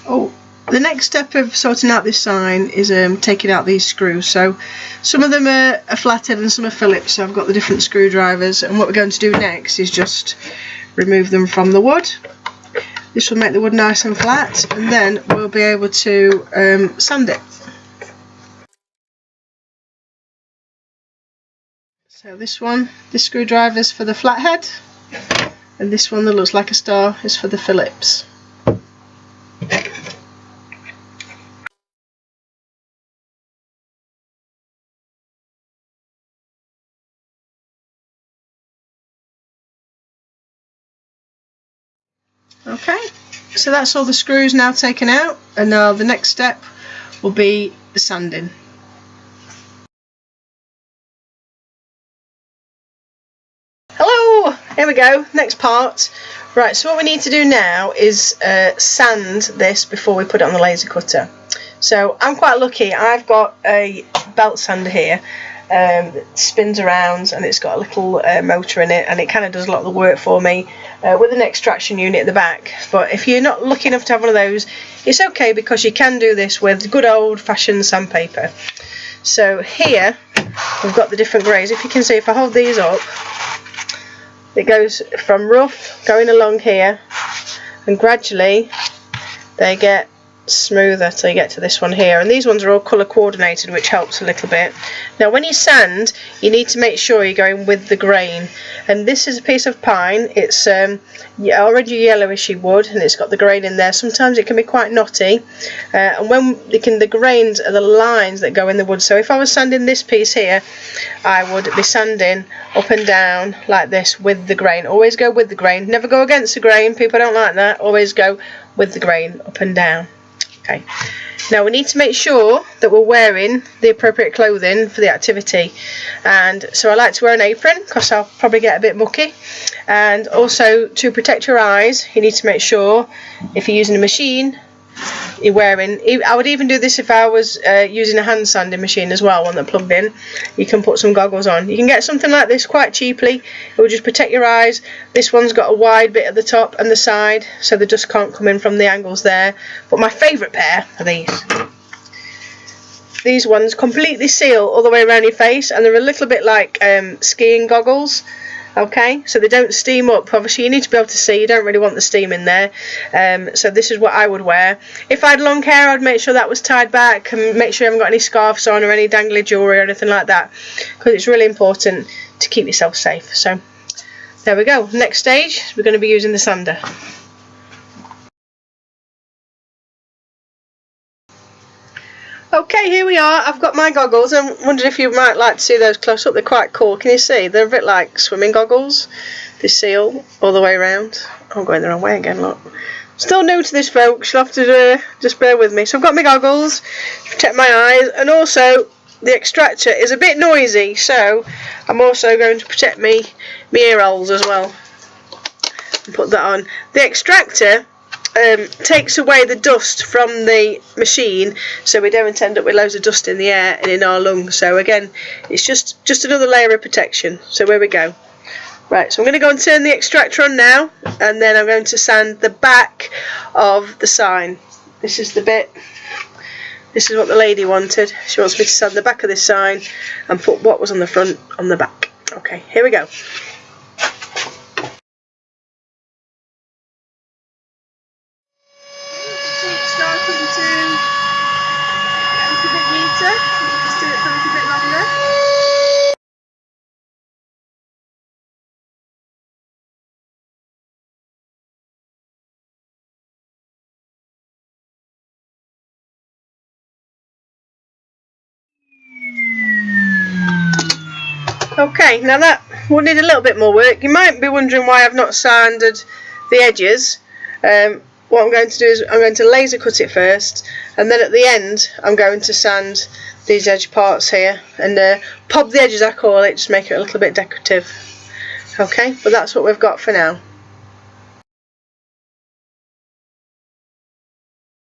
Oh, the next step of sorting out this sign is taking out these screws. So some of them are flathead and some are Phillips, so I've got the different screwdrivers, and what we're going to do next is just remove them from the wood. This will make the wood nice and flat, and then we'll be able to sand it. So this screwdriver's for the flathead, and this one that looks like a star is for the Phillips. Okay, so that's all the screws now taken out, and now the next step will be the sanding. Hello, here we go, next part. Right, so what we need to do now is sand this before we put it on the laser cutter. So I'm quite lucky, I've got a belt sander here that spins around, and it's got a little motor in it, and it kind of does a lot of the work for me with an extraction unit at the back. But if you're not lucky enough to have one of those, it's okay, because you can do this with good old-fashioned sandpaper. So here we've got the different greys. If you can see, if I hold these up, it goes from rough going along here, and gradually they get smoother till you get to this one here, and these ones are all colour coordinated, which helps a little bit. Now when you sand, you need to make sure you're going with the grain, and this is a piece of pine. It's orange yellowishy wood, and it's got the grain in there. Sometimes it can be quite knotty, and when the grains are the lines that go in the wood. So if I was sanding this piece here, I would be sanding up and down like this with the grain. Always go with the grain, never go against the grain. People don't like that. Always go with the grain, up and down. Okay, now we need to make sure that we're wearing the appropriate clothing for the activity, and so I like to wear an apron because I'll probably get a bit mucky, and also to protect your eyes you need to make sure, if you're using a machine, you're wearing, I would even do this if I was using a hand sanding machine as well, one that plugged in. You can put some goggles on. You can get something like this quite cheaply. It will just protect your eyes. This one's got a wide bit at the top and the side, so the dust can't come in from the angles there. But my favourite pair are these. These ones completely seal all the way around your face, and they're a little bit like skiing goggles. Okay, so they don't steam up. Obviously you need to be able to see, you don't really want the steam in there, so this is what I would wear. If I had long hair, I'd make sure that was tied back, and make sure you haven't got any scarves on or any dangly jewellery or anything like that, because it's really important to keep yourself safe. So there we go. Next stage, we're going to be using the sander. Okay, here we are. I've got my goggles. I wondered if you might like to see those close up. They're quite cool. Can you see? They're a bit like swimming goggles. They seal all the way around. I'm going the wrong way again, look. Still new to this, folks. You'll have to just bear with me. So I've got my goggles to protect my eyes, and also the extractor is a bit noisy, so I'm also going to protect my ear holes as well. And put that on. The extractor takes away the dust from the machine, so we don't end up with loads of dust in the air and in our lungs. So again, it's just another layer of protection. So here we go. Right, so I'm going to go and turn the extractor on now, and then I'm going to sand the back of the sign. This is the bit, this is what the lady wanted. She wants me to sand the back of this sign and put what was on the front on the back. Okay, here we go. Okay, now that will need a little bit more work. You might be wondering why I've not sanded the edges. What I'm going to do is I'm going to laser cut it first, and then at the end I'm going to sand these edge parts here and pop the edges, I call it, just make it a little bit decorative. Okay, but that's what we've got for now.